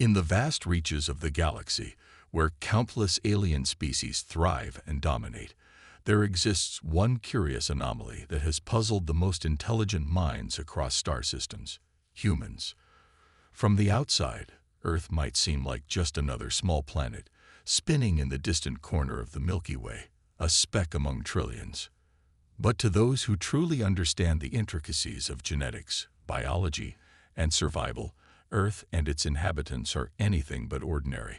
In the vast reaches of the galaxy, where countless alien species thrive and dominate, there exists one curious anomaly that has puzzled the most intelligent minds across star systems: humans. From the outside, Earth might seem like just another small planet, spinning in the distant corner of the Milky Way, a speck among trillions. But to those who truly understand the intricacies of genetics, biology, and survival, Earth and its inhabitants are anything but ordinary.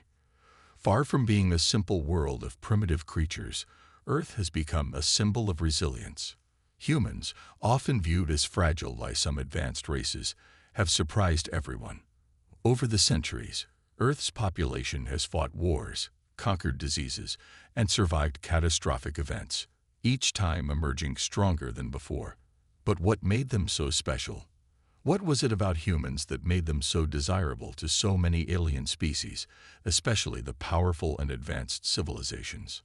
Far from being a simple world of primitive creatures, Earth has become a symbol of resilience. Humans, often viewed as fragile by some advanced races, have surprised everyone. Over the centuries, Earth's population has fought wars, conquered diseases, and survived catastrophic events, each time emerging stronger than before. But what made them so special? What was it about humans that made them so desirable to so many alien species, especially the powerful and advanced civilizations?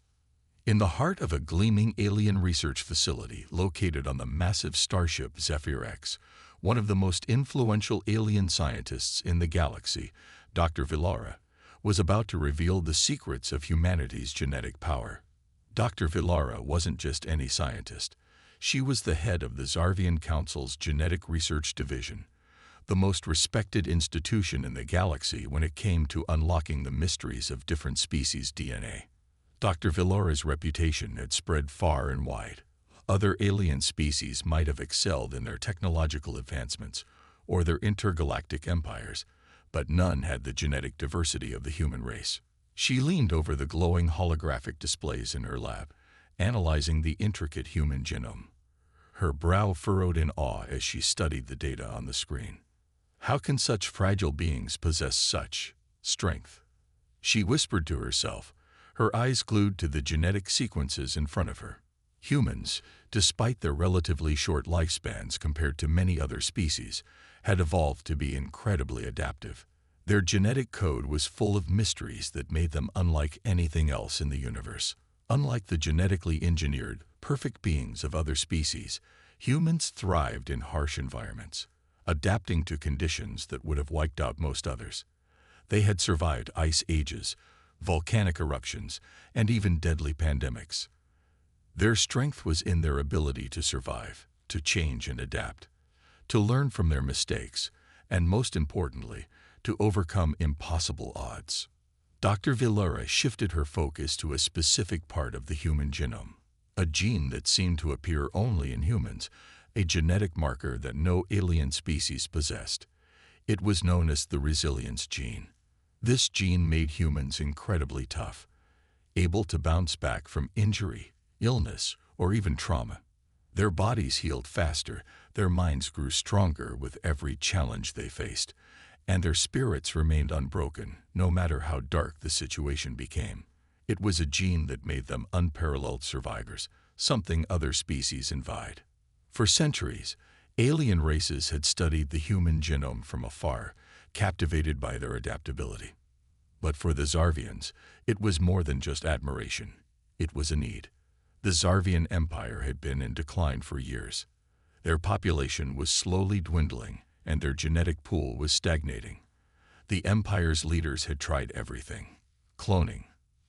In the heart of a gleaming alien research facility located on the massive starship Zephyr X, one of the most influential alien scientists in the galaxy, Dr. Villara, was about to reveal the secrets of humanity's genetic power. Dr. Villara wasn't just any scientist. She was the head of the Zarvian Council's Genetic Research Division, the most respected institution in the galaxy when it came to unlocking the mysteries of different species' DNA. Dr. Villara's reputation had spread far and wide. Other alien species might have excelled in their technological advancements or their intergalactic empires, but none had the genetic diversity of the human race. She leaned over the glowing holographic displays in her lab, analyzing the intricate human genome. Her brow furrowed in awe as she studied the data on the screen. How can such fragile beings possess such strength? She whispered to herself, her eyes glued to the genetic sequences in front of her. Humans, despite their relatively short lifespans compared to many other species, had evolved to be incredibly adaptive. Their genetic code was full of mysteries that made them unlike anything else in the universe. Unlike the genetically engineered, perfect beings of other species, humans thrived in harsh environments, adapting to conditions that would have wiped out most others. They had survived ice ages, volcanic eruptions, and even deadly pandemics. Their strength was in their ability to survive, to change and adapt, to learn from their mistakes, and most importantly, to overcome impossible odds. Dr. Villara shifted her focus to a specific part of the human genome, a gene that seemed to appear only in humans, a genetic marker that no alien species possessed. It was known as the resilience gene. This gene made humans incredibly tough, able to bounce back from injury, illness, or even trauma. Their bodies healed faster, their minds grew stronger with every challenge they faced, and their spirits remained unbroken, no matter how dark the situation became. It was a gene that made them unparalleled survivors, something other species envied. For centuries, alien races had studied the human genome from afar, captivated by their adaptability. But for the Zarvians, it was more than just admiration. It was a need. The Zarvian Empire had been in decline for years. Their population was slowly dwindling, and their genetic pool was stagnating. The Empire's leaders had tried everything: cloning,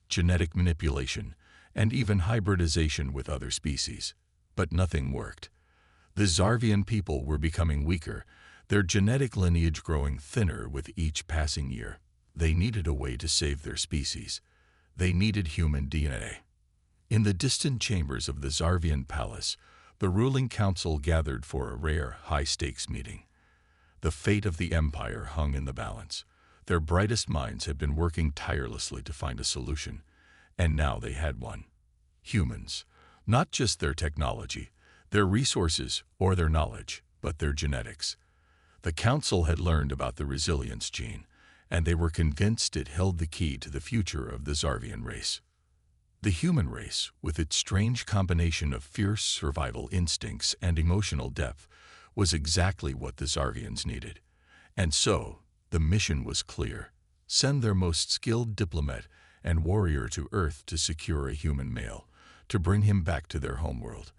genetic manipulation, and even hybridization with other species. But nothing worked. The Zarvian people were becoming weaker, their genetic lineage growing thinner with each passing year. They needed a way to save their species. They needed human DNA. In the distant chambers of the Zarvian palace, the ruling council gathered for a rare, high-stakes meeting. The fate of the Empire hung in the balance. Their brightest minds had been working tirelessly to find a solution, and now they had one. Humans, not just their technology, their resources, or their knowledge, but their genetics. The council had learned about the resilience gene, and they were convinced it held the key to the future of the Zarvian race. The human race, with its strange combination of fierce survival instincts and emotional depth, was exactly what the Zarvians needed. And so, the mission was clear: send their most skilled diplomat and warrior to Earth to secure a human male, to bring him back to their homeworld,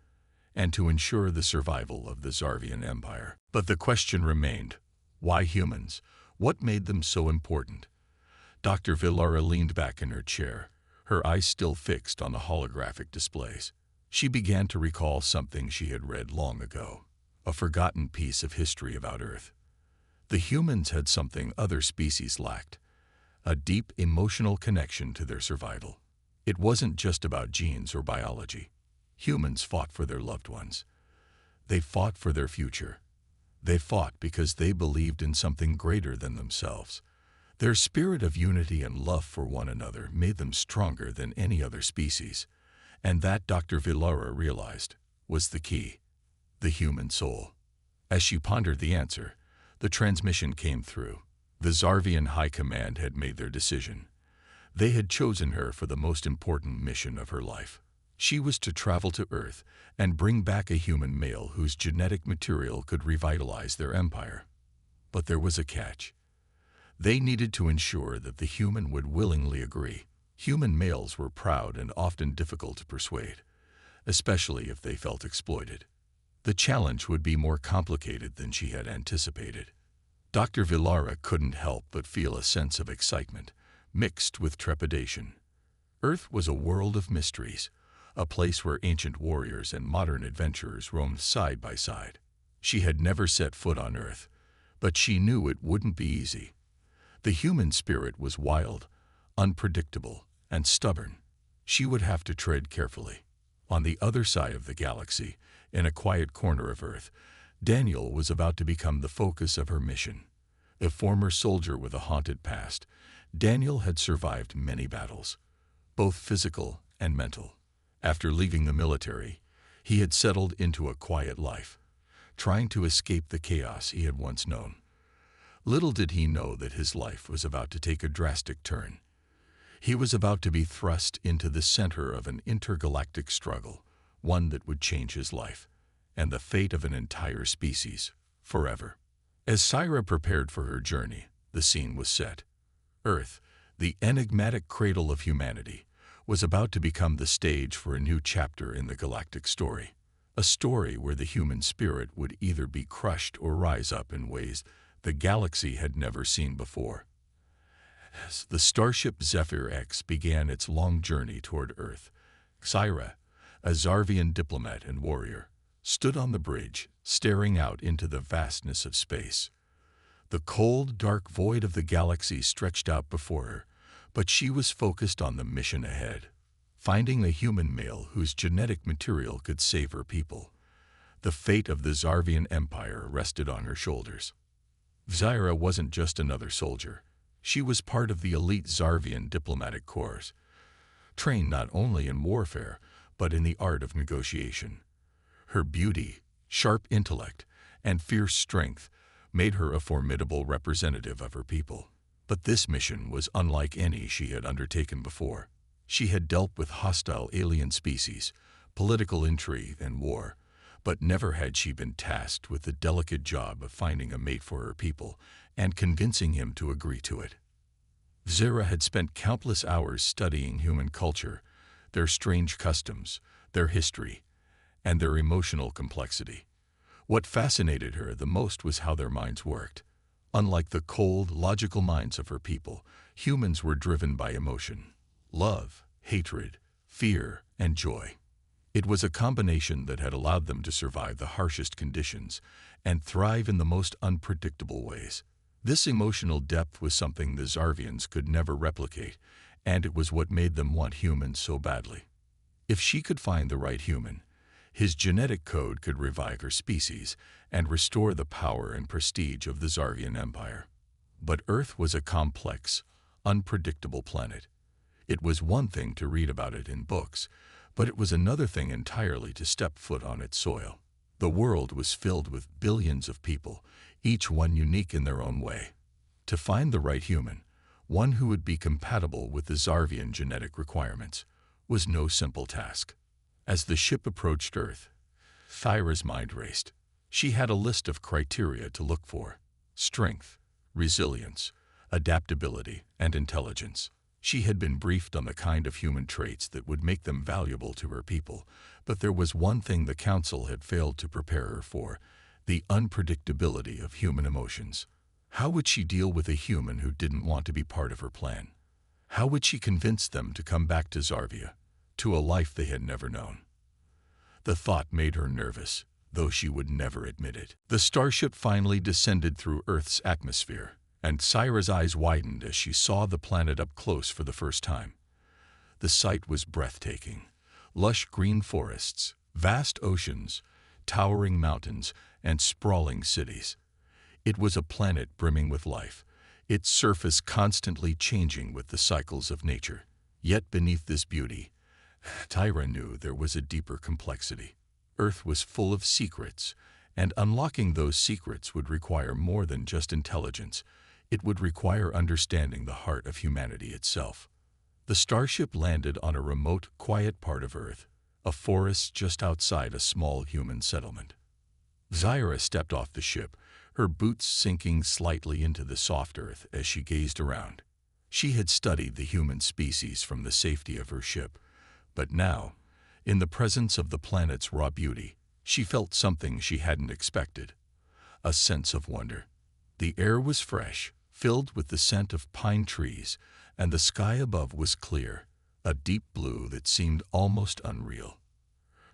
and to ensure the survival of the Zarvian Empire. But the question remained: why humans? What made them so important? Dr. Villara leaned back in her chair, her eyes still fixed on the holographic displays. She began to recall something she had read long ago, a forgotten piece of history about Earth. The humans had something other species lacked, a deep emotional connection to their survival. It wasn't just about genes or biology. Humans fought for their loved ones. They fought for their future. They fought because they believed in something greater than themselves. Their spirit of unity and love for one another made them stronger than any other species. And that, Dr. Villara realized, was the key: the human soul. As she pondered the answer, the transmission came through. The Zarvian High Command had made their decision. They had chosen her for the most important mission of her life. She was to travel to Earth and bring back a human male whose genetic material could revitalize their empire. But there was a catch. They needed to ensure that the human would willingly agree. Human males were proud and often difficult to persuade, especially if they felt exploited. The challenge would be more complicated than she had anticipated. Dr. Villara couldn't help but feel a sense of excitement, mixed with trepidation. Earth was a world of mysteries, a place where ancient warriors and modern adventurers roamed side by side. She had never set foot on Earth, but she knew it wouldn't be easy. The human spirit was wild, unpredictable, and stubborn. She would have to tread carefully. On the other side of the galaxy, in a quiet corner of Earth, Daniel was about to become the focus of her mission. A former soldier with a haunted past, Daniel had survived many battles, both physical and mental. After leaving the military, he had settled into a quiet life, trying to escape the chaos he had once known. Little did he know that his life was about to take a drastic turn. He was about to be thrust into the center of an intergalactic struggle, one that would change his life and the fate of an entire species forever. As Syra prepared for her journey, the scene was set. Earth, the enigmatic cradle of humanity, was about to become the stage for a new chapter in the galactic story. A story where the human spirit would either be crushed or rise up in ways the galaxy had never seen before. As the starship Zephyr X began its long journey toward Earth, Syra, a Zarvian diplomat and warrior, stood on the bridge, staring out into the vastness of space. The cold, dark void of the galaxy stretched out before her, but she was focused on the mission ahead, finding a human male whose genetic material could save her people. The fate of the Zarvian Empire rested on her shoulders. Zyra wasn't just another soldier. She was part of the elite Zarvian diplomatic corps, trained not only in warfare, but in the art of negotiation. Her beauty, sharp intellect, and fierce strength made her a formidable representative of her people. But this mission was unlike any she had undertaken before. She had dealt with hostile alien species, political intrigue, and war, but never had she been tasked with the delicate job of finding a mate for her people and convincing him to agree to it. Zyra had spent countless hours studying human culture, their strange customs, their history, and their emotional complexity. What fascinated her the most was how their minds worked. Unlike the cold, logical minds of her people, humans were driven by emotion: love, hatred, fear, and joy. It was a combination that had allowed them to survive the harshest conditions and thrive in the most unpredictable ways. This emotional depth was something the Zarvians could never replicate, and it was what made them want humans so badly. If she could find the right human, his genetic code could revive her species and restore the power and prestige of the Zarvian Empire. But Earth was a complex, unpredictable planet. It was one thing to read about it in books, but it was another thing entirely to step foot on its soil. The world was filled with billions of people, each one unique in their own way. To find the right human, one who would be compatible with the Zarvian genetic requirements, was no simple task. As the ship approached Earth, Thyra's mind raced. She had a list of criteria to look for: strength, resilience, adaptability, and intelligence. She had been briefed on the kind of human traits that would make them valuable to her people, but there was one thing the Council had failed to prepare her for: the unpredictability of human emotions. How would she deal with a human who didn't want to be part of her plan? How would she convince them to come back to Zarvia, to a life they had never known? The thought made her nervous, though she would never admit it. The starship finally descended through Earth's atmosphere, and Syra's eyes widened as she saw the planet up close for the first time. The sight was breathtaking. Lush green forests, vast oceans, towering mountains, and sprawling cities. It was a planet brimming with life, its surface constantly changing with the cycles of nature. Yet beneath this beauty, Tyra knew there was a deeper complexity. Earth was full of secrets, and unlocking those secrets would require more than just intelligence. It would require understanding the heart of humanity itself. The starship landed on a remote, quiet part of Earth, a forest just outside a small human settlement. Zyra stepped off the ship, her boots sinking slightly into the soft earth as she gazed around. She had studied the human species from the safety of her ship, but now, in the presence of the planet's raw beauty, she felt something she hadn't expected, a sense of wonder. The air was fresh, filled with the scent of pine trees, and the sky above was clear, a deep blue that seemed almost unreal.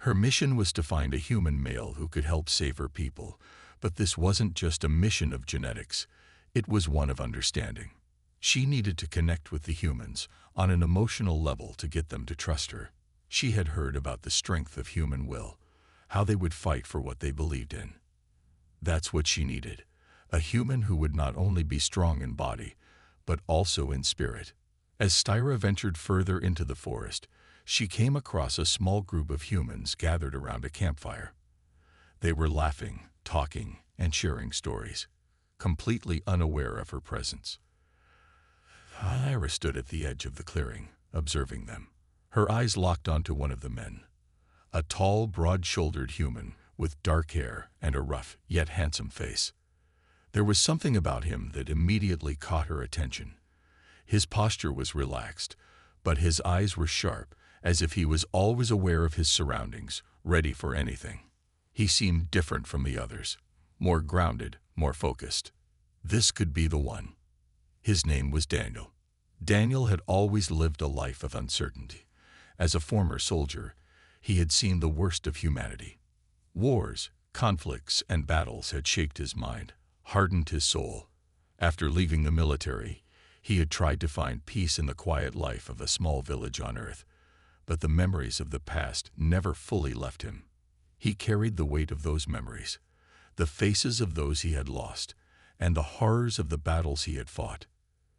Her mission was to find a human male who could help save her people, but this wasn't just a mission of genetics, it was one of understanding. She needed to connect with the humans on an emotional level to get them to trust her. She had heard about the strength of human will, how they would fight for what they believed in. That's what she needed, a human who would not only be strong in body, but also in spirit. As Styra ventured further into the forest, she came across a small group of humans gathered around a campfire. They were laughing, talking, and sharing stories, completely unaware of her presence. Styra stood at the edge of the clearing, observing them. Her eyes locked onto one of the men, a tall, broad-shouldered human with dark hair and a rough yet handsome face. There was something about him that immediately caught her attention. His posture was relaxed, but his eyes were sharp, as if he was always aware of his surroundings, ready for anything. He seemed different from the others, more grounded, more focused. This could be the one. His name was Daniel. Daniel had always lived a life of uncertainty. As a former soldier, he had seen the worst of humanity. Wars, conflicts, and battles had shaped his mind, hardened his soul. After leaving the military, he had tried to find peace in the quiet life of a small village on Earth, but the memories of the past never fully left him. He carried the weight of those memories, the faces of those he had lost, and the horrors of the battles he had fought.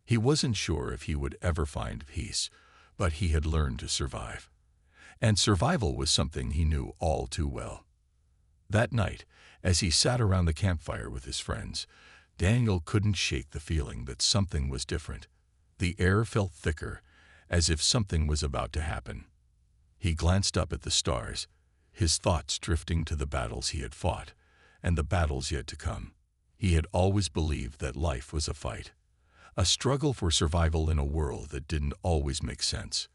He wasn't sure if he would ever find peace, but he had learned to survive. And survival was something he knew all too well. That night, as he sat around the campfire with his friends, Daniel couldn't shake the feeling that something was different. The air felt thicker, as if something was about to happen. He glanced up at the stars, his thoughts drifting to the battles he had fought, and the battles yet to come. He had always believed that life was a fight, a struggle for survival in a world that didn't always make sense.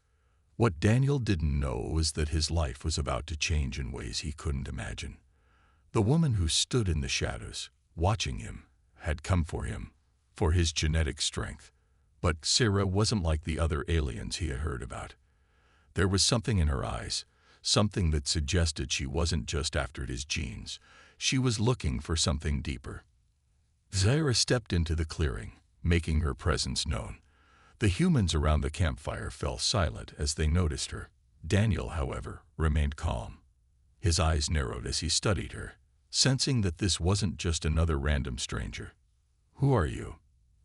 What Daniel didn't know was that his life was about to change in ways he couldn't imagine. The woman who stood in the shadows, watching him, had come for him, for his genetic strength. But Sarah wasn't like the other aliens he had heard about. There was something in her eyes, something that suggested she wasn't just after his genes. She was looking for something deeper. Zyra stepped into the clearing, making her presence known. The humans around the campfire fell silent as they noticed her. Daniel, however, remained calm. His eyes narrowed as he studied her, sensing that this wasn't just another random stranger. "Who are you?"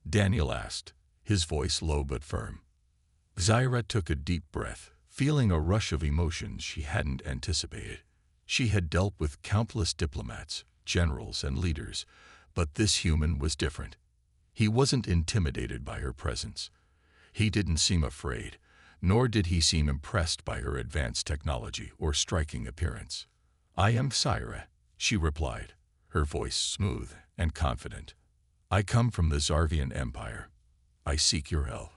Daniel asked, his voice low but firm. Zyra took a deep breath, feeling a rush of emotions she hadn't anticipated. She had dealt with countless diplomats, generals, and leaders, but this human was different. He wasn't intimidated by her presence. He didn't seem afraid, nor did he seem impressed by her advanced technology or striking appearance. "I am Syra," she replied, her voice smooth and confident. "I come from the Zarvian Empire. I seek your help."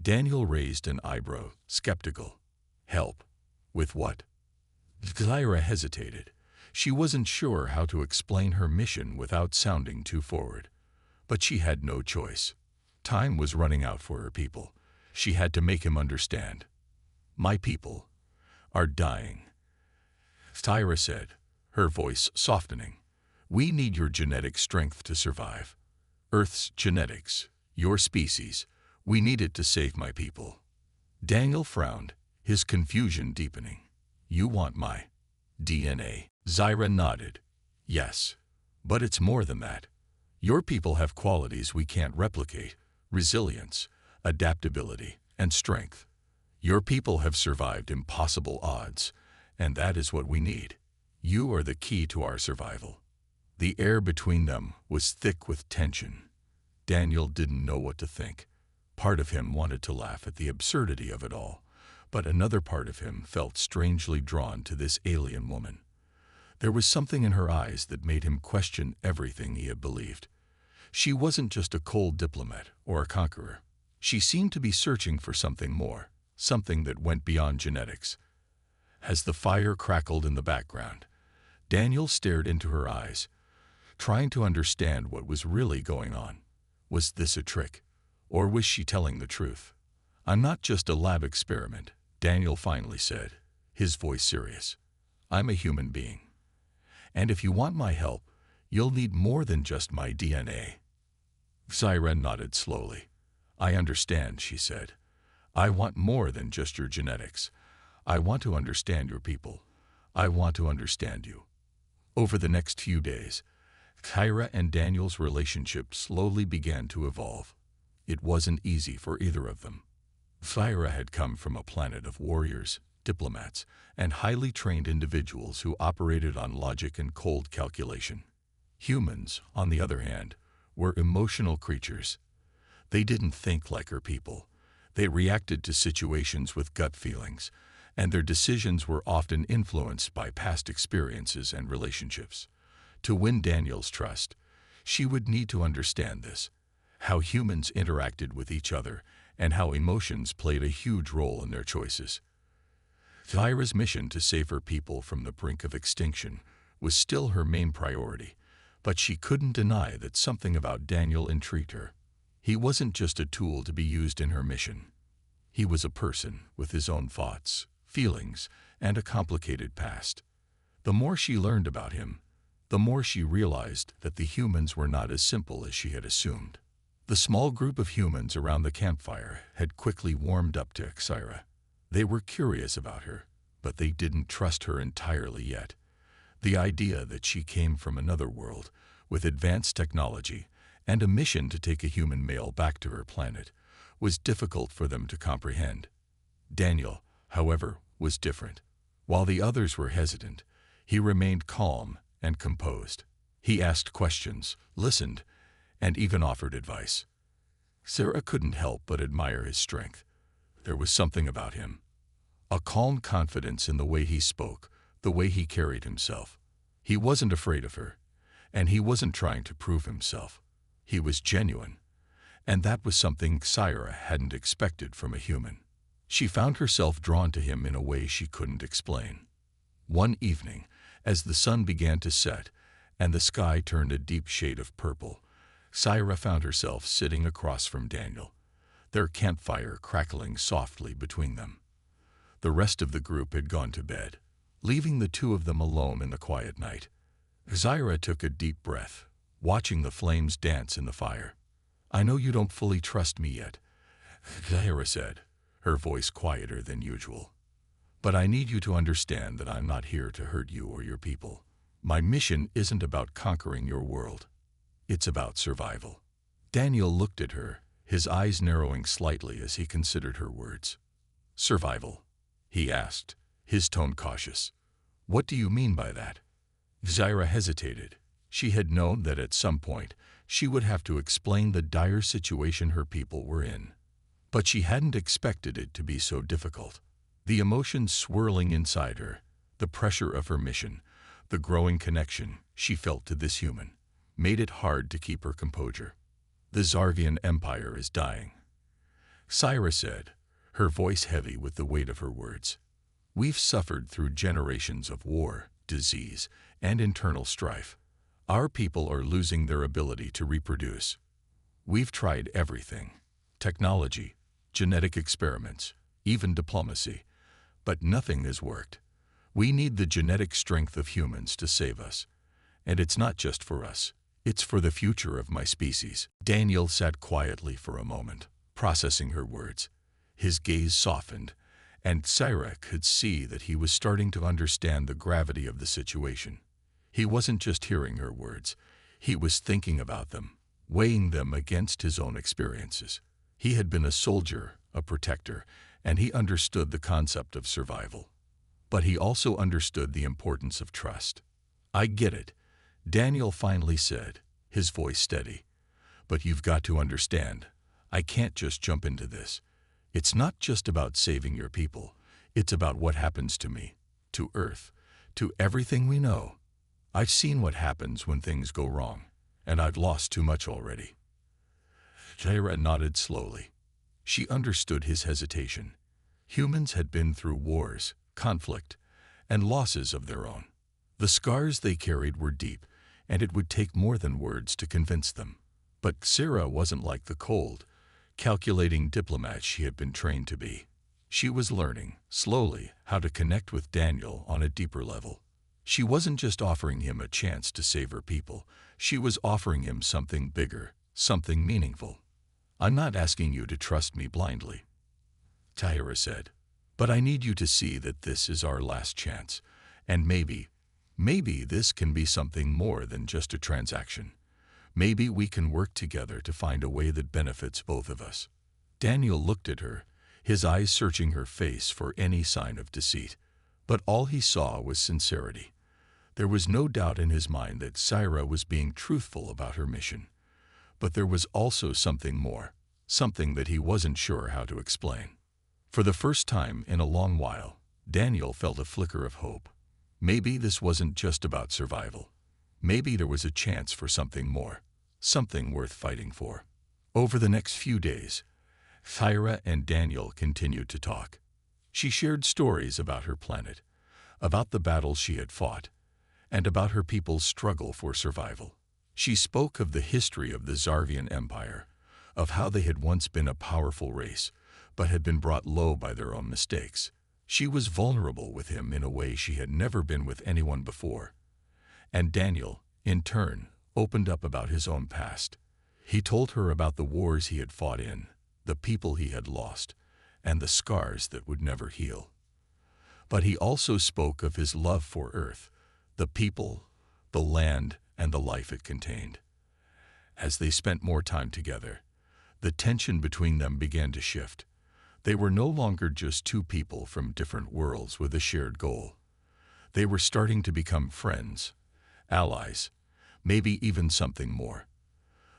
Daniel raised an eyebrow, skeptical. "Help? With what?" Zyra hesitated. She wasn't sure how to explain her mission without sounding too forward. But she had no choice. Time was running out for her people. She had to make him understand. My people are dying, Tyra said, her voice softening. We need your genetic strength to survive. Earth's genetics, your species. We need it to save my people. Daniel frowned, his confusion deepening. You want my DNA? Zyra nodded. Yes. But it's more than that. Your people have qualities we can't replicate: resilience, adaptability, and strength. Your people have survived impossible odds, and that is what we need. You are the key to our survival. The air between them was thick with tension. Daniel didn't know what to think. Part of him wanted to laugh at the absurdity of it all, but another part of him felt strangely drawn to this alien woman. There was something in her eyes that made him question everything he had believed. She wasn't just a cold diplomat or a conqueror. She seemed to be searching for something more, something that went beyond genetics. As the fire crackled in the background, Daniel stared into her eyes, trying to understand what was really going on. Was this a trick, or was she telling the truth? I'm not just a lab experiment, Daniel finally said, his voice serious. I'm a human being. And if you want my help, you'll need more than just my DNA. Zyra nodded slowly. I understand, she said. I want more than just your genetics. I want to understand your people. I want to understand you. Over the next few days, Tyra and Daniel's relationship slowly began to evolve. It wasn't easy for either of them. Tyra had come from a planet of warriors, diplomats, and highly trained individuals who operated on logic and cold calculation. Humans, on the other hand, were emotional creatures. They didn't think like her people. They reacted to situations with gut feelings, and their decisions were often influenced by past experiences and relationships. To win Daniel's trust, she would need to understand this, how humans interacted with each other and how emotions played a huge role in their choices. Tyra's mission to save her people from the brink of extinction was still her main priority, but she couldn't deny that something about Daniel intrigued her. He wasn't just a tool to be used in her mission. He was a person with his own thoughts, feelings, and a complicated past. The more she learned about him, the more she realized that the humans were not as simple as she had assumed. The small group of humans around the campfire had quickly warmed up to Tyra. They were curious about her, but they didn't trust her entirely yet. The idea that she came from another world, with advanced technology, and a mission to take a human male back to her planet, was difficult for them to comprehend. Daniel, however, was different. While the others were hesitant, he remained calm and composed. He asked questions, listened, and even offered advice. Sarah couldn't help but admire his strength. There was something about him. A calm confidence in the way he spoke, the way he carried himself. He wasn't afraid of her, and he wasn't trying to prove himself. He was genuine, and that was something Tyra hadn't expected from a human. She found herself drawn to him in a way she couldn't explain. One evening, as the sun began to set and the sky turned a deep shade of purple, Tyra found herself sitting across from Daniel, their campfire crackling softly between them. The rest of the group had gone to bed, leaving the two of them alone in the quiet night. Tyra took a deep breath, watching the flames dance in the fire. I know you don't fully trust me yet, Tyra said, her voice quieter than usual. But I need you to understand that I'm not here to hurt you or your people. My mission isn't about conquering your world. It's about survival. Daniel looked at her, his eyes narrowing slightly as he considered her words. Survival, he asked, his tone cautious. What do you mean by that? Tyra hesitated. She had known that at some point she would have to explain the dire situation her people were in. But she hadn't expected it to be so difficult. The emotions swirling inside her, the pressure of her mission, the growing connection she felt to this human, made it hard to keep her composure. The Zarvian Empire is dying, Tyra said, her voice heavy with the weight of her words. We've suffered through generations of war, disease, and internal strife. Our people are losing their ability to reproduce. We've tried everything: technology, genetic experiments, even diplomacy. But nothing has worked. We need the genetic strength of humans to save us. And it's not just for us. It's for the future of my species. Daniel sat quietly for a moment, processing her words. His gaze softened, and Syra could see that he was starting to understand the gravity of the situation. He wasn't just hearing her words. He was thinking about them, weighing them against his own experiences. He had been a soldier, a protector, and he understood the concept of survival. But he also understood the importance of trust. "I get it," Daniel finally said, his voice steady. "But you've got to understand, I can't just jump into this. It's not just about saving your people. It's about what happens to me, to Earth, to everything we know. I've seen what happens when things go wrong, and I've lost too much already." Syra nodded slowly. She understood his hesitation. Humans had been through wars, conflict, and losses of their own. The scars they carried were deep, and it would take more than words to convince them. But Syra wasn't like the cold, calculating diplomat she had been trained to be. She was learning, slowly, how to connect with Daniel on a deeper level. She wasn't just offering him a chance to save her people. She was offering him something bigger, something meaningful. "I'm not asking you to trust me blindly," Syra said. "But I need you to see that this is our last chance. And maybe this can be something more than just a transaction. Maybe we can work together to find a way that benefits both of us." Daniel looked at her, his eyes searching her face for any sign of deceit. But all he saw was sincerity. There was no doubt in his mind that Syra was being truthful about her mission. But there was also something more, something that he wasn't sure how to explain. For the first time in a long while, Daniel felt a flicker of hope. Maybe this wasn't just about survival. Maybe there was a chance for something more, something worth fighting for. Over the next few days, Syra and Daniel continued to talk. She shared stories about her planet, about the battles she had fought, and about her people's struggle for survival. She spoke of the history of the Zarvian Empire, of how they had once been a powerful race, but had been brought low by their own mistakes. She was vulnerable with him in a way she had never been with anyone before. And Daniel, in turn, opened up about his own past. He told her about the wars he had fought in, the people he had lost, and the scars that would never heal. But he also spoke of his love for Earth, the people, the land, and the life it contained. As they spent more time together, the tension between them began to shift. They were no longer just two people from different worlds with a shared goal. They were starting to become friends, allies, maybe even something more.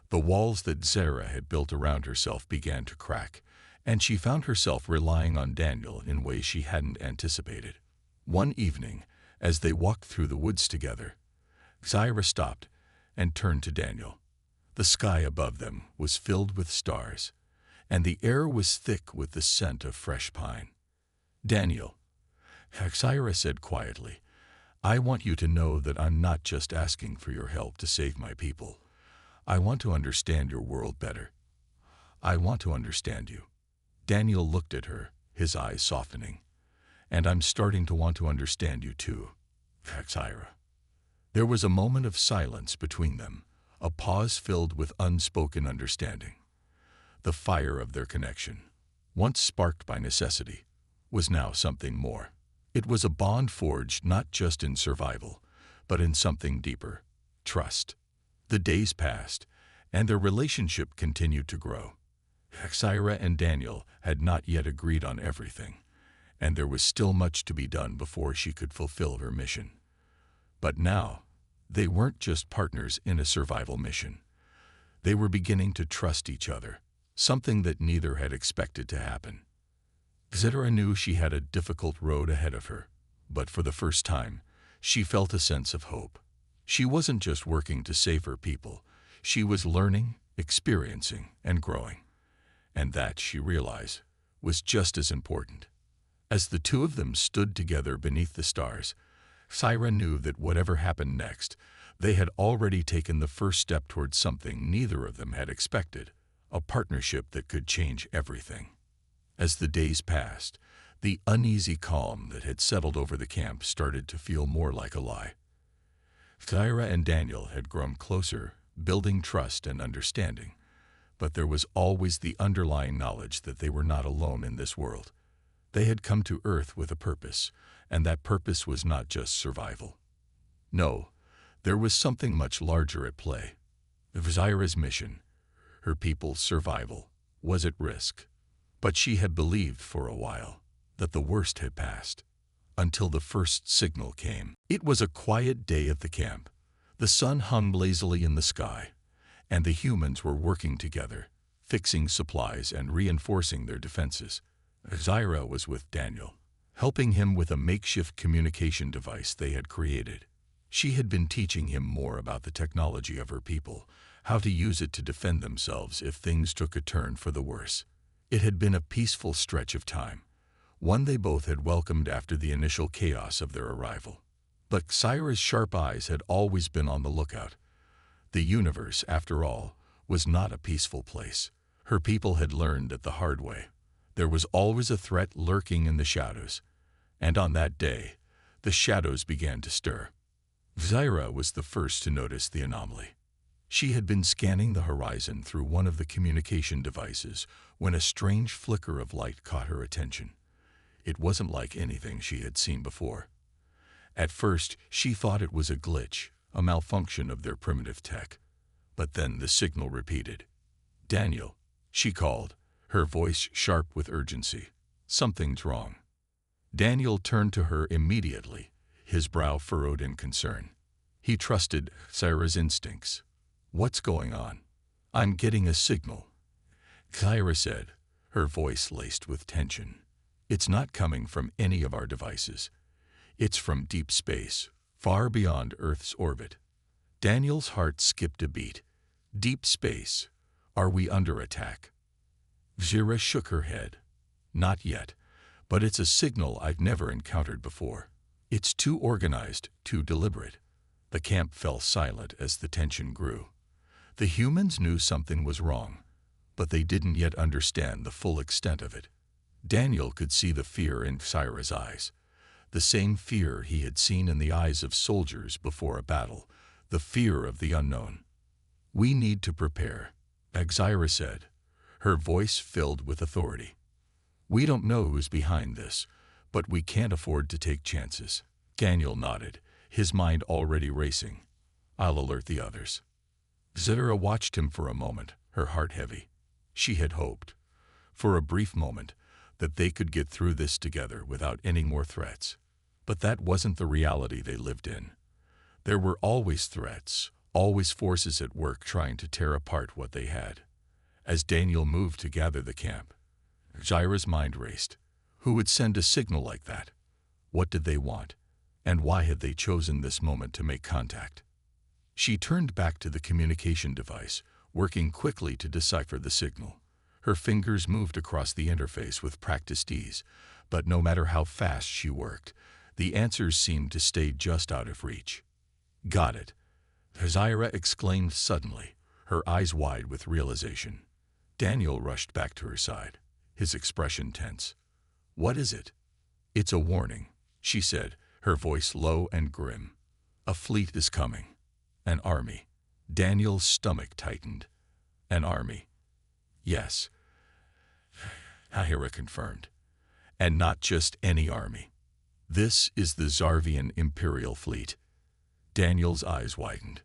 The walls that Syra had built around herself began to crack, and she found herself relying on Daniel in ways she hadn't anticipated. One evening, as they walked through the woods together, Syra stopped and turned to Daniel. The sky above them was filled with stars, and the air was thick with the scent of fresh pine. "Daniel," Syra said quietly, "I want you to know that I'm not just asking for your help to save my people. I want to understand your world better. I want to understand you." Daniel looked at her, his eyes softening. "And I'm starting to want to understand you too, Syra." There was a moment of silence between them, a pause filled with unspoken understanding. The fire of their connection, once sparked by necessity, was now something more. It was a bond forged not just in survival, but in something deeper: trust. The days passed, and their relationship continued to grow. Syra and Daniel had not yet agreed on everything, and there was still much to be done before she could fulfill her mission. But now, they weren't just partners in a survival mission. They were beginning to trust each other, something that neither had expected to happen. Syra knew she had a difficult road ahead of her, but for the first time, she felt a sense of hope. She wasn't just working to save her people. She was learning, experiencing, and growing. And that, she realized, was just as important. As the two of them stood together beneath the stars, Syra knew that whatever happened next, They had already taken the first step towards something neither of them had expected, a partnership that could change everything. As the days passed, the uneasy calm that had settled over the camp started to feel more like a lie. Kyra and Daniel had grown closer, building trust and understanding, but there was always the underlying knowledge that they were not alone in this world. They had come to Earth with a purpose, and that purpose was not just survival. No, there was something much larger at play. Kyra's mission, her people's survival, was at risk. But she had believed for a while that the worst had passed, until the first signal came. It was a quiet day at the camp. The sun hung lazily in the sky, and the humans were working together, fixing supplies and reinforcing their defenses. Kyra was with Daniel, helping him with a makeshift communication device they had created. She had been teaching him more about the technology of her people, how to use it to defend themselves if things took a turn for the worse. It had been a peaceful stretch of time, one they both had welcomed after the initial chaos of their arrival. But Kyra's sharp eyes had always been on the lookout. The universe, after all, was not a peaceful place. Her people had learned it the hard way. There was always a threat lurking in the shadows, and on that day, the shadows began to stir. Kyra was the first to notice the anomaly. She had been scanning the horizon through one of the communication devices when a strange flicker of light caught her attention. It wasn't like anything she had seen before. At first, she thought it was a glitch, a malfunction of their primitive tech. But then the signal repeated. "Daniel," she called, her voice sharp with urgency. "Something's wrong." Daniel turned to her immediately, his brow furrowed in concern. He trusted Kyra's instincts. "What's going on?" "I'm getting a signal," Kyra said, her voice laced with tension. "It's not coming from any of our devices. It's from deep space, far beyond Earth's orbit." Daniel's heart skipped a beat. Deep space? Are we under attack? Kyra shook her head. "Not yet, but it's a signal I've never encountered before. It's too organized, too deliberate." The camp fell silent as the tension grew. The humans knew something was wrong, but they didn't yet understand the full extent of it. Daniel could see the fear in Kyra's eyes, the same fear he had seen in the eyes of soldiers before a battle, the fear of the unknown. "We need to prepare," Kyra said, her voice filled with authority. "We don't know who's behind this, but we can't afford to take chances." Daniel nodded, his mind already racing. "I'll alert the others." Kyra watched him for a moment, her heart heavy. She had hoped, for a brief moment, that they could get through this together without any more threats. But that wasn't the reality they lived in. There were always threats, always forces at work trying to tear apart what they had. As Daniel moved to gather the camp, Kyra's mind raced. Who would send a signal like that? What did they want? And why had they chosen this moment to make contact? She turned back to the communication device, working quickly to decipher the signal. Her fingers moved across the interface with practiced ease, but no matter how fast she worked, the answers seemed to stay just out of reach. "Got it," Kyra exclaimed suddenly, her eyes wide with realization. Daniel rushed back to her side, his expression tense. "What is it?" "It's a warning," she said, her voice low and grim. "A fleet is coming. An army." Daniel's stomach tightened. "An army?" "Yes," Kyra confirmed. "And not just any army. This is the Zarvian Imperial Fleet." Daniel's eyes widened.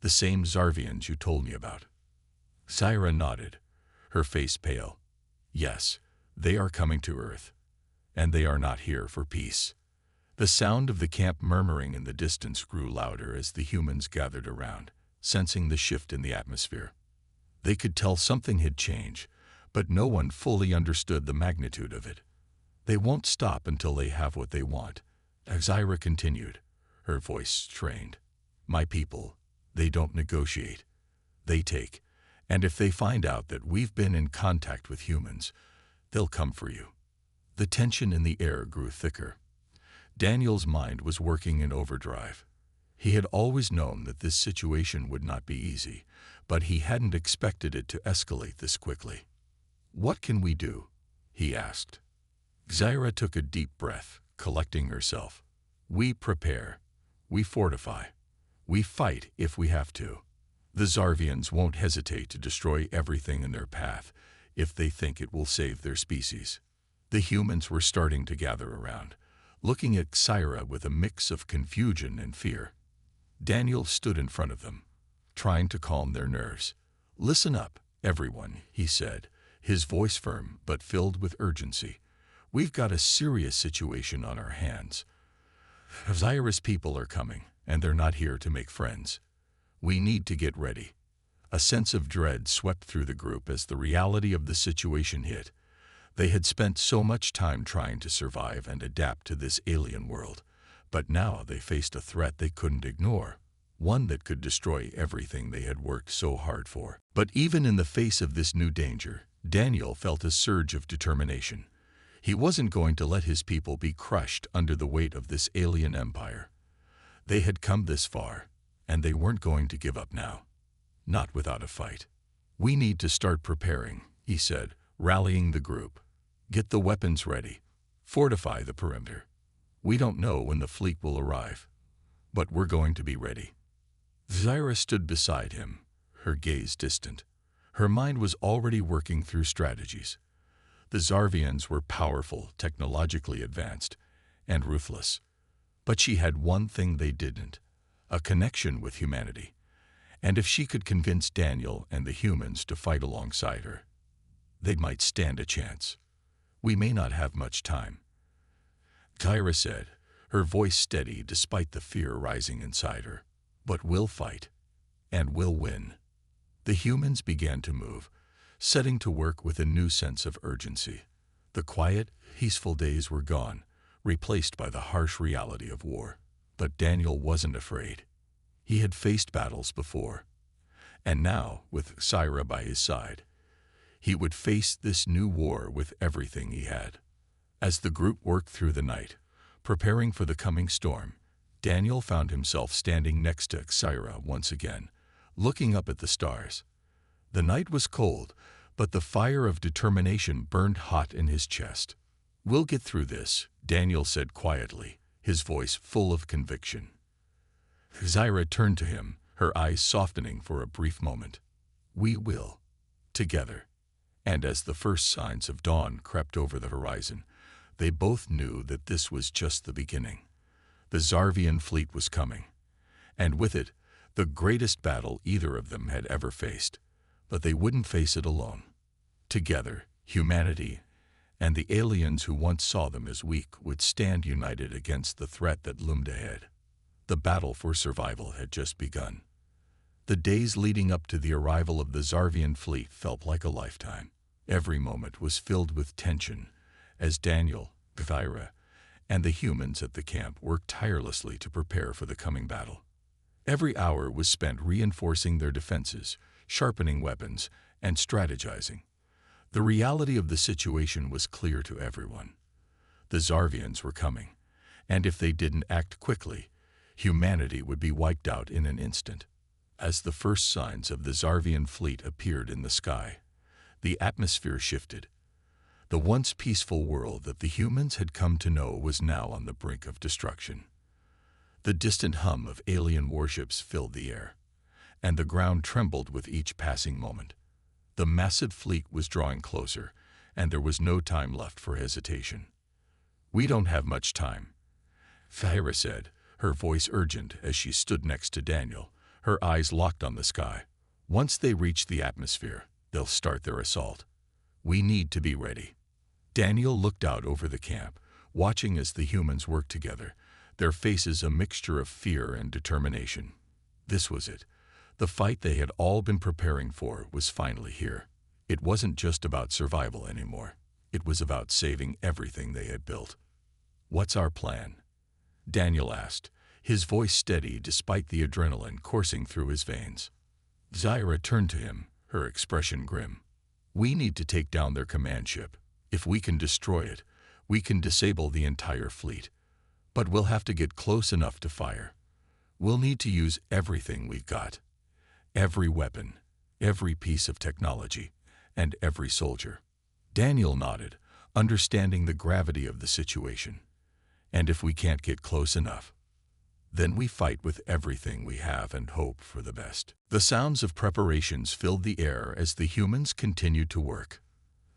"The same Zarvians you told me about." Kyra nodded, her face pale. "Yes, they are coming to Earth. And they are not here for peace." The sound of the camp murmuring in the distance grew louder as the humans gathered around, sensing the shift in the atmosphere. They could tell something had changed, but no one fully understood the magnitude of it. "They won't stop until they have what they want," Kyra continued, her voice strained. "My people, they don't negotiate. They take. And if they find out that we've been in contact with humans, they'll come for you." The tension in the air grew thicker. Daniel's mind was working in overdrive. He had always known that this situation would not be easy, but he hadn't expected it to escalate this quickly. "What can we do?" he asked. Zyra took a deep breath, collecting herself. "We prepare. We fortify. We fight if we have to. The Zarvians won't hesitate to destroy everything in their path if they think it will save their species." The humans were starting to gather around, looking at Zyra with a mix of confusion and fear. Daniel stood in front of them, trying to calm their nerves. "Listen up, everyone," he said, his voice firm but filled with urgency. "We've got a serious situation on our hands. Zyra's people are coming, and they're not here to make friends. We need to get ready." A sense of dread swept through the group as the reality of the situation hit. They had spent so much time trying to survive and adapt to this alien world, but now they faced a threat they couldn't ignore, one that could destroy everything they had worked so hard for. But even in the face of this new danger, Daniel felt a surge of determination. He wasn't going to let his people be crushed under the weight of this alien empire. They had come this far, and they weren't going to give up now. Not without a fight. "We need to start preparing," he said, rallying the group. "Get the weapons ready. Fortify the perimeter. We don't know when the fleet will arrive, but we're going to be ready." Zyra stood beside him, her gaze distant. Her mind was already working through strategies. The Zarvians were powerful, technologically advanced, and ruthless. But she had one thing they didn't: a connection with humanity. And if she could convince Daniel and the humans to fight alongside her, they might stand a chance. "We may not have much time," Zyra said, her voice steady despite the fear rising inside her. "But we'll fight, and we'll win." The humans began to move, setting to work with a new sense of urgency. The quiet, peaceful days were gone, replaced by the harsh reality of war. But Daniel wasn't afraid. He had faced battles before, and now, with Zyra by his side, he would face this new war with everything he had. As the group worked through the night, preparing for the coming storm, Daniel found himself standing next to Zyra once again, looking up at the stars. The night was cold, but the fire of determination burned hot in his chest. "We'll get through this," Daniel said quietly, his voice full of conviction. Zyra turned to him, her eyes softening for a brief moment. "We will. Together." And as the first signs of dawn crept over the horizon, they both knew that this was just the beginning. The Zarvian fleet was coming, and with it, the greatest battle either of them had ever faced. But they wouldn't face it alone. Together, humanity and the aliens who once saw them as weak would stand united against the threat that loomed ahead. The battle for survival had just begun. The days leading up to the arrival of the Zarvian fleet felt like a lifetime. Every moment was filled with tension as Daniel, Zyra, and the humans at the camp worked tirelessly to prepare for the coming battle. Every hour was spent reinforcing their defenses, sharpening weapons, and strategizing. The reality of the situation was clear to everyone. The Zarvians were coming, and if they didn't act quickly, humanity would be wiped out in an instant. As the first signs of the Zarvian fleet appeared in the sky, the atmosphere shifted. The once peaceful world that the humans had come to know was now on the brink of destruction. The distant hum of alien warships filled the air, and the ground trembled with each passing moment. The massive fleet was drawing closer, and there was no time left for hesitation. "We don't have much time," Zyra said, her voice urgent as she stood next to Daniel, her eyes locked on the sky. "Once they reach the atmosphere, they'll start their assault. We need to be ready." Daniel looked out over the camp, watching as the humans worked together, their faces a mixture of fear and determination. This was it. The fight they had all been preparing for was finally here. It wasn't just about survival anymore. It was about saving everything they had built. "What's our plan?" Daniel asked, his voice steady despite the adrenaline coursing through his veins. Zyra turned to him, her expression grim. "We need to take down their command ship. If we can destroy it, we can disable the entire fleet. But we'll have to get close enough to fire. We'll need to use everything we've got. Every weapon, every piece of technology, and every soldier. Daniel nodded, understanding the gravity of the situation. And if we can't get close enough, then we fight with everything we have and hope for the best. The sounds of preparations filled the air as the humans continued to work.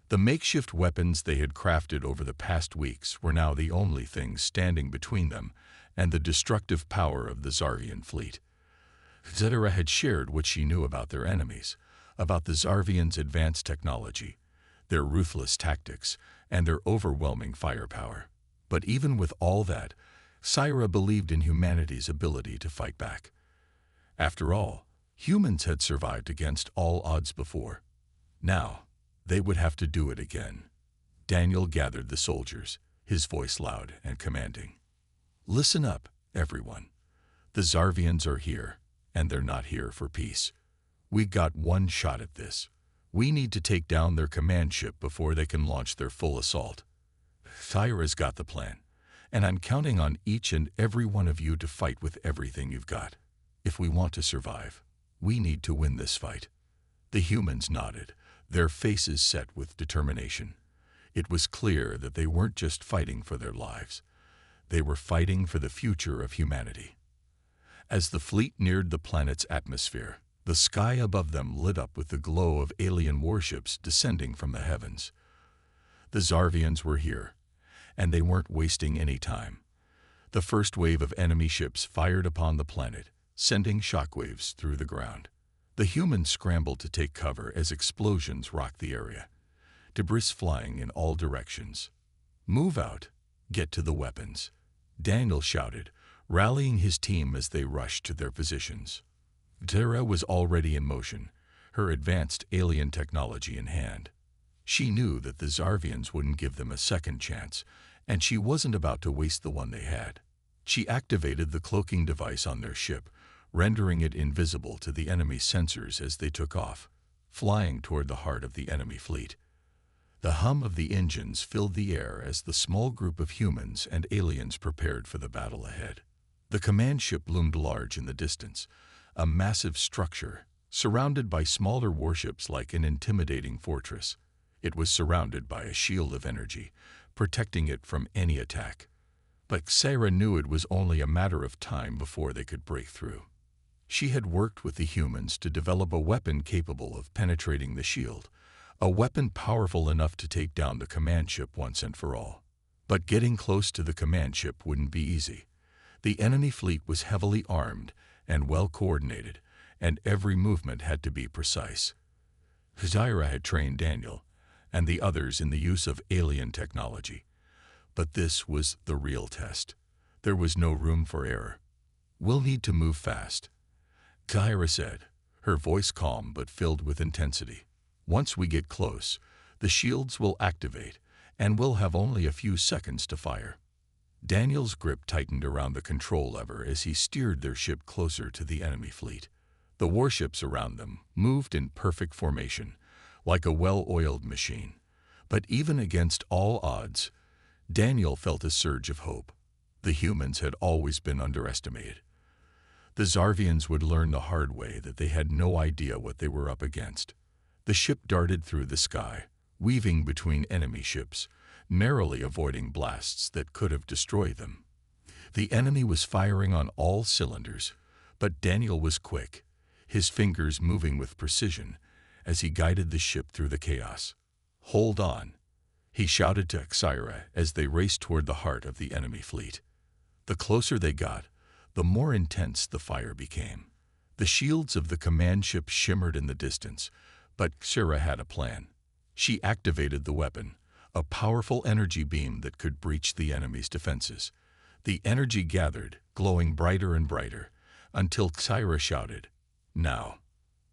The makeshift weapons they had crafted over the past weeks were now the only things standing between them and the destructive power of the Zarvian fleet. Zetera had shared what she knew about their enemies, about the Zarvians' advanced technology, their ruthless tactics, and their overwhelming firepower. But even with all that, Syra believed in humanity's ability to fight back. After all, humans had survived against all odds before. Now, they would have to do it again. Daniel gathered the soldiers, his voice loud and commanding. Listen up, everyone. The Zarvians are here, and they're not here for peace. We got one shot at this. We need to take down their command ship before they can launch their full assault. Thyra's got the plan, and I'm counting on each and every one of you to fight with everything you've got. If we want to survive, we need to win this fight. The humans nodded, their faces set with determination. It was clear that they weren't just fighting for their lives. They were fighting for the future of humanity. As the fleet neared the planet's atmosphere, the sky above them lit up with the glow of alien warships descending from the heavens. The Zarvians were here, and they weren't wasting any time. The first wave of enemy ships fired upon the planet, sending shockwaves through the ground. The humans scrambled to take cover as explosions rocked the area, debris flying in all directions. Move out, get to the weapons, Daniel shouted, rallying his team as they rushed to their positions. Terra was already in motion, her advanced alien technology in hand. She knew that the Zarvians wouldn't give them a second chance, and she wasn't about to waste the one they had. She activated the cloaking device on their ship, rendering it invisible to the enemy sensors as they took off, flying toward the heart of the enemy fleet. The hum of the engines filled the air as the small group of humans and aliens prepared for the battle ahead. The command ship loomed large in the distance, a massive structure, surrounded by smaller warships like an intimidating fortress. It was surrounded by a shield of energy, protecting it from any attack. But Sarah knew it was only a matter of time before they could break through. She had worked with the humans to develop a weapon capable of penetrating the shield, a weapon powerful enough to take down the command ship once and for all. But getting close to the command ship wouldn't be easy. The enemy fleet was heavily armed and well coordinated, and every movement had to be precise. Zyra had trained Daniel and the others in the use of alien technology. But this was the real test. There was no room for error. We'll need to move fast, Zyra said, her voice calm but filled with intensity. Once we get close, the shields will activate, and we'll have only a few seconds to fire. Daniel's grip tightened around the control lever as he steered their ship closer to the enemy fleet. The warships around them moved in perfect formation, like a well-oiled machine. But even against all odds, Daniel felt a surge of hope. The humans had always been underestimated. The Zarvians would learn the hard way that they had no idea what they were up against. The ship darted through the sky, weaving between enemy ships, narrowly avoiding blasts that could have destroyed them. The enemy was firing on all cylinders, but Daniel was quick, his fingers moving with precision as he guided the ship through the chaos. Hold on, he shouted to Xyra as they raced toward the heart of the enemy fleet. The closer they got, the more intense the fire became. The shields of the command ship shimmered in the distance, but Xyra had a plan. She activated the weapon, a powerful energy beam that could breach the enemy's defenses. The energy gathered, glowing brighter and brighter, until Xyra shouted, "Now!"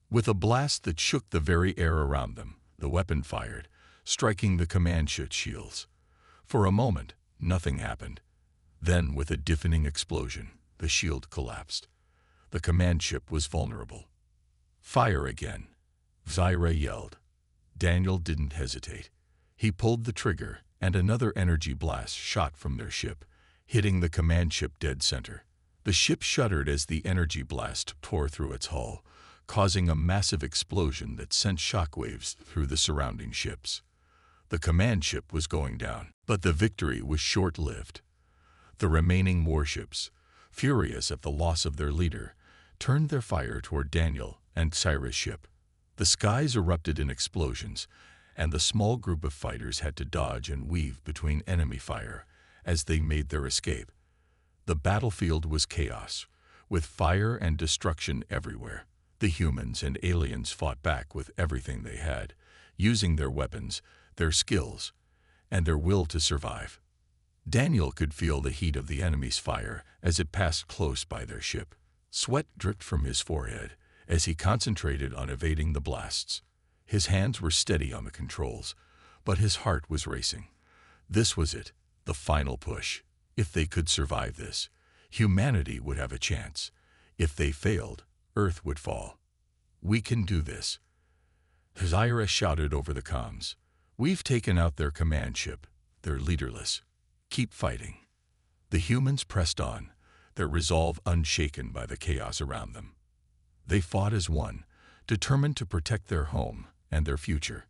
With a blast that shook the very air around them, the weapon fired, striking the command ship shields. For a moment, nothing happened. Then, with a deafening explosion, the shield collapsed. The command ship was vulnerable. "Fire again!" Xyra yelled. Daniel didn't hesitate. He pulled the trigger, and another energy blast shot from their ship, hitting the command ship dead center. The ship shuddered as the energy blast tore through its hull, causing a massive explosion that sent shockwaves through the surrounding ships. The command ship was going down, but the victory was short-lived. The remaining warships, furious at the loss of their leader, turned their fire toward Daniel and Cyrus' ship. The skies erupted in explosions, and the small group of fighters had to dodge and weave between enemy fire as they made their escape. The battlefield was chaos, with fire and destruction everywhere. The humans and aliens fought back with everything they had, using their weapons, their skills, and their will to survive. Daniel could feel the heat of the enemy's fire as it passed close by their ship. Sweat dripped from his forehead as he concentrated on evading the blasts. His hands were steady on the controls, but his heart was racing. This was it, the final push. If they could survive this, humanity would have a chance. If they failed, Earth would fall. "We can do this," Cyrus shouted over the comms. "We've taken out their command ship. They're leaderless. Keep fighting." The humans pressed on, their resolve unshaken by the chaos around them. They fought as one, determined to protect their home and their future.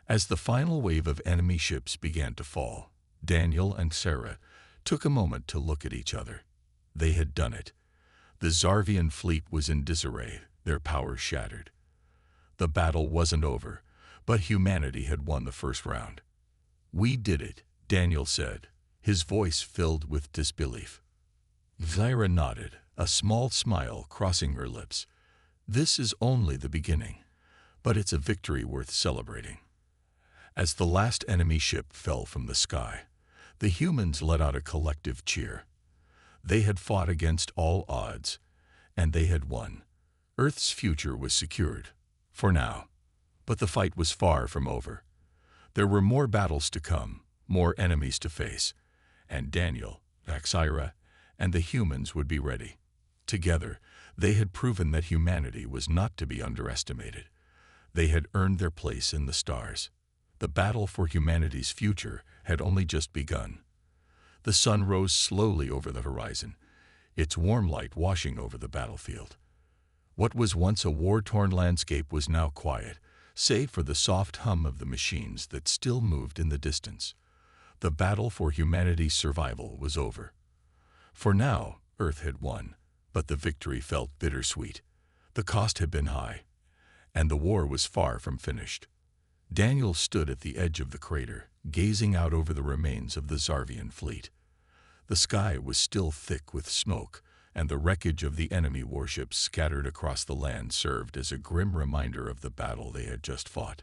As the final wave of enemy ships began to fall, Daniel and Sarah took a moment to look at each other. They had done it. The Zarvian fleet was in disarray, their powers shattered. The battle wasn't over, but humanity had won the first round. "We did it," Daniel said, his voice filled with disbelief. Zyra nodded, a small smile crossing her lips. "This is only the beginning, but it's a victory worth celebrating." As the last enemy ship fell from the sky, the humans let out a collective cheer. They had fought against all odds, and they had won. Earth's future was secured, for now. But the fight was far from over. There were more battles to come, more enemies to face, and Daniel, Zyra, and the humans would be ready. Together, they had proven that humanity was not to be underestimated. They had earned their place in the stars. The battle for humanity's future had only just begun. The sun rose slowly over the horizon, its warm light washing over the battlefield. What was once a war-torn landscape was now quiet, save for the soft hum of the machines that still moved in the distance. The battle for humanity's survival was over. For now, Earth had won, but the victory felt bittersweet. The cost had been high, and the war was far from finished. Daniel stood at the edge of the crater, gazing out over the remains of the Zarvian fleet. The sky was still thick with smoke, and the wreckage of the enemy warships scattered across the land served as a grim reminder of the battle they had just fought.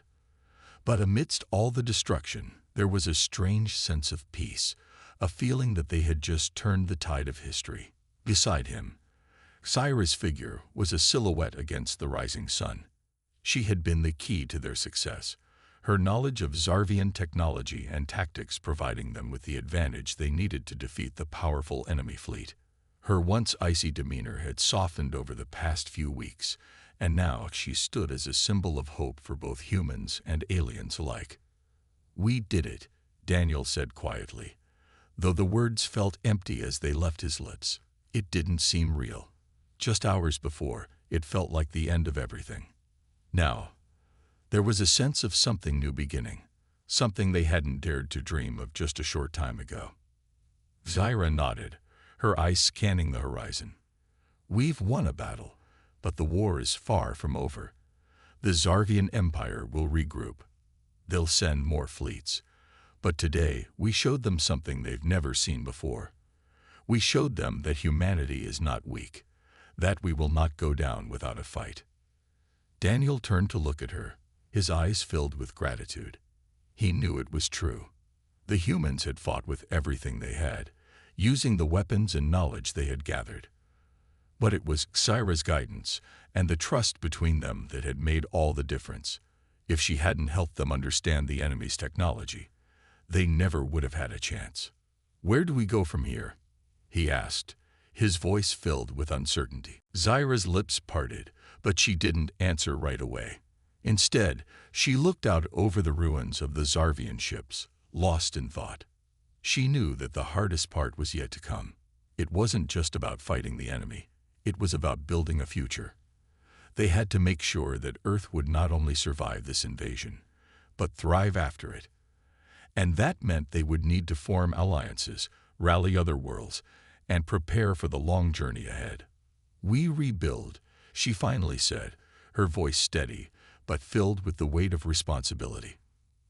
But amidst all the destruction, there was a strange sense of peace, a feeling that they had just turned the tide of history. Beside him, Cyrus' figure was a silhouette against the rising sun. She had been the key to their success, her knowledge of Zarvian technology and tactics providing them with the advantage they needed to defeat the powerful enemy fleet. Her once icy demeanor had softened over the past few weeks, and now she stood as a symbol of hope for both humans and aliens alike. "We did it," Daniel said quietly. Though the words felt empty as they left his lips, it didn't seem real. Just hours before, it felt like the end of everything. Now, there was a sense of something new beginning, something they hadn't dared to dream of just a short time ago. Zyra nodded, her eyes scanning the horizon. "We've won a battle, but the war is far from over. The Zarvian Empire will regroup. They'll send more fleets. But today, we showed them something they've never seen before. We showed them that humanity is not weak, that we will not go down without a fight." Daniel turned to look at her, his eyes filled with gratitude. He knew it was true. The humans had fought with everything they had, using the weapons and knowledge they had gathered. But it was Cyra's guidance and the trust between them that had made all the difference. If she hadn't helped them understand the enemy's technology, they never would have had a chance. "Where do we go from here?" he asked, his voice filled with uncertainty. Zyra's lips parted, but she didn't answer right away. Instead, she looked out over the ruins of the Zarvian ships, lost in thought. She knew that the hardest part was yet to come. It wasn't just about fighting the enemy. It was about building a future. They had to make sure that Earth would not only survive this invasion, but thrive after it. And that meant they would need to form alliances, rally other worlds, and prepare for the long journey ahead. "We rebuild," she finally said, her voice steady, but filled with the weight of responsibility.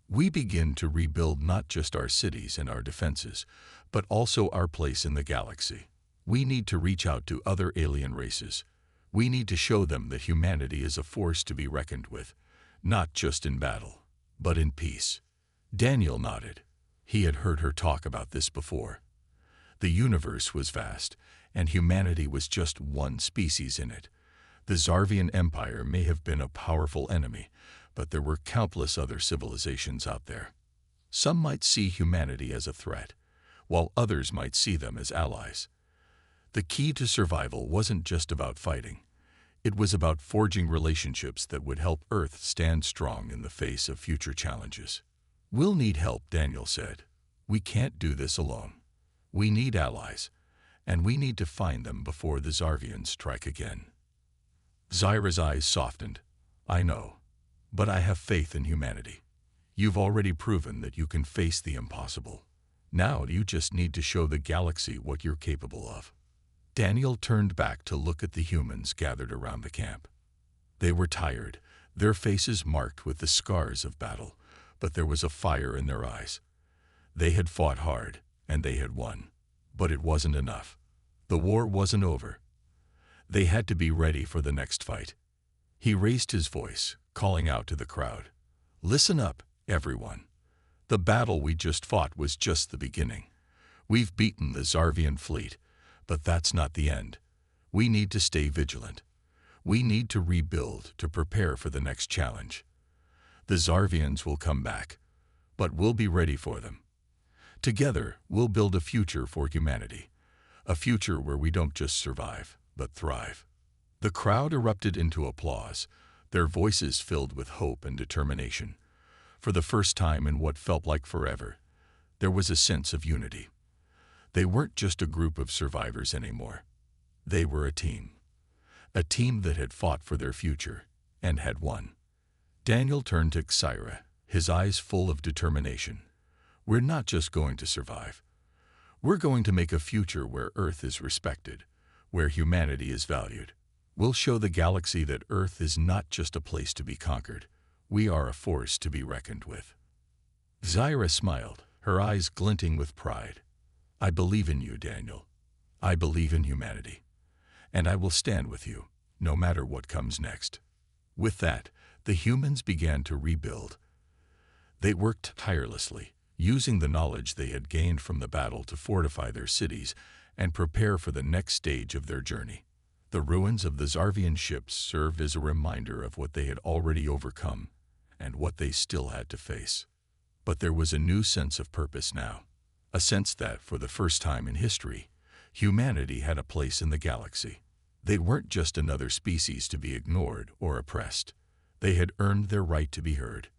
"We begin to rebuild not just our cities and our defenses, but also our place in the galaxy. We need to reach out to other alien races. We need to show them that humanity is a force to be reckoned with, not just in battle, but in peace." Daniel nodded. He had heard her talk about this before. The universe was vast, and humanity was just one species in it. The Zarvian Empire may have been a powerful enemy, but there were countless other civilizations out there. Some might see humanity as a threat, while others might see them as allies. The key to survival wasn't just about fighting. It was about forging relationships that would help Earth stand strong in the face of future challenges. "We'll need help," Daniel said. "We can't do this alone. We need allies, and we need to find them before the Zarvians strike again." Zyra's eyes softened. "I know, but I have faith in humanity. You've already proven that you can face the impossible. Now you just need to show the galaxy what you're capable of." Daniel turned back to look at the humans gathered around the camp. They were tired, their faces marked with the scars of battle, but there was a fire in their eyes. They had fought hard, and they had won. But it wasn't enough. The war wasn't over. They had to be ready for the next fight. He raised his voice, calling out to the crowd. "Listen up, everyone. The battle we just fought was just the beginning. We've beaten the Zarvian fleet, but that's not the end. We need to stay vigilant. We need to rebuild to prepare for the next challenge. The Zarvians will come back, but we'll be ready for them. Together, we'll build a future for humanity, a future where we don't just survive, but thrive." The crowd erupted into applause, their voices filled with hope and determination. For the first time in what felt like forever, there was a sense of unity. They weren't just a group of survivors anymore. They were a team that had fought for their future and had won. Daniel turned to Zyra, his eyes full of determination. "We're not just going to survive. We're going to make a future where Earth is respected, where humanity is valued. We'll show the galaxy that Earth is not just a place to be conquered. We are a force to be reckoned with." Zyra smiled, her eyes glinting with pride. "I believe in you, Daniel. I believe in humanity. And I will stand with you, no matter what comes next." With that, the humans began to rebuild. They worked tirelessly, using the knowledge they had gained from the battle to fortify their cities and prepare for the next stage of their journey. The ruins of the Zarvian ships served as a reminder of what they had already overcome and what they still had to face. But there was a new sense of purpose now, a sense that, for the first time in history, humanity had a place in the galaxy. They weren't just another species to be ignored or oppressed. They had earned their right to be heard.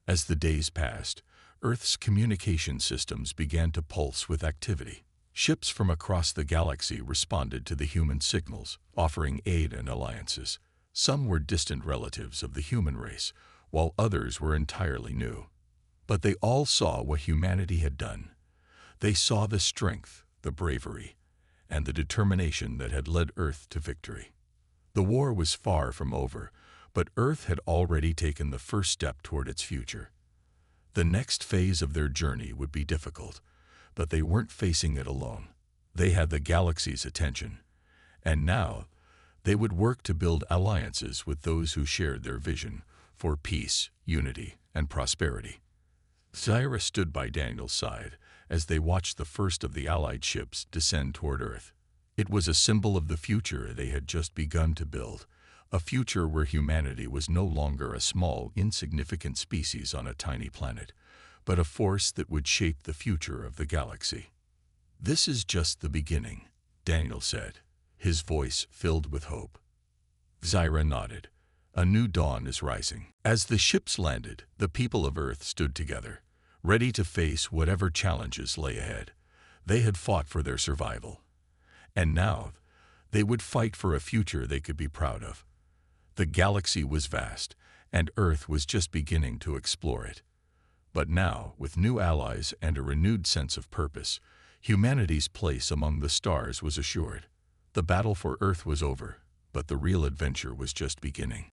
As the days passed, Earth's communication systems began to pulse with activity. Ships from across the galaxy responded to the human signals, offering aid and alliances. Some were distant relatives of the human race, while others were entirely new. But they all saw what humanity had done. They saw the strength, the bravery, and the determination that had led Earth to victory. The war was far from over, but Earth had already taken the first step toward its future. The next phase of their journey would be difficult, but they weren't facing it alone. They had the galaxy's attention, and now they would work to build alliances with those who shared their vision for peace, unity, and prosperity. Zyra stood by Daniel's side as they watched the first of the Allied ships descend toward Earth. It was a symbol of the future they had just begun to build, a future where humanity was no longer a small, insignificant species on a tiny planet, but a force that would shape the future of the galaxy. "This is just the beginning," Daniel said, his voice filled with hope. Zyra nodded. "A new dawn is rising." As the ships landed, the people of Earth stood together, ready to face whatever challenges lay ahead. They had fought for their survival, And now, they would fight for a future they could be proud of. The galaxy was vast, and Earth was just beginning to explore it. But now, with new allies and a renewed sense of purpose, humanity's place among the stars was assured. The battle for Earth was over, but the real adventure was just beginning.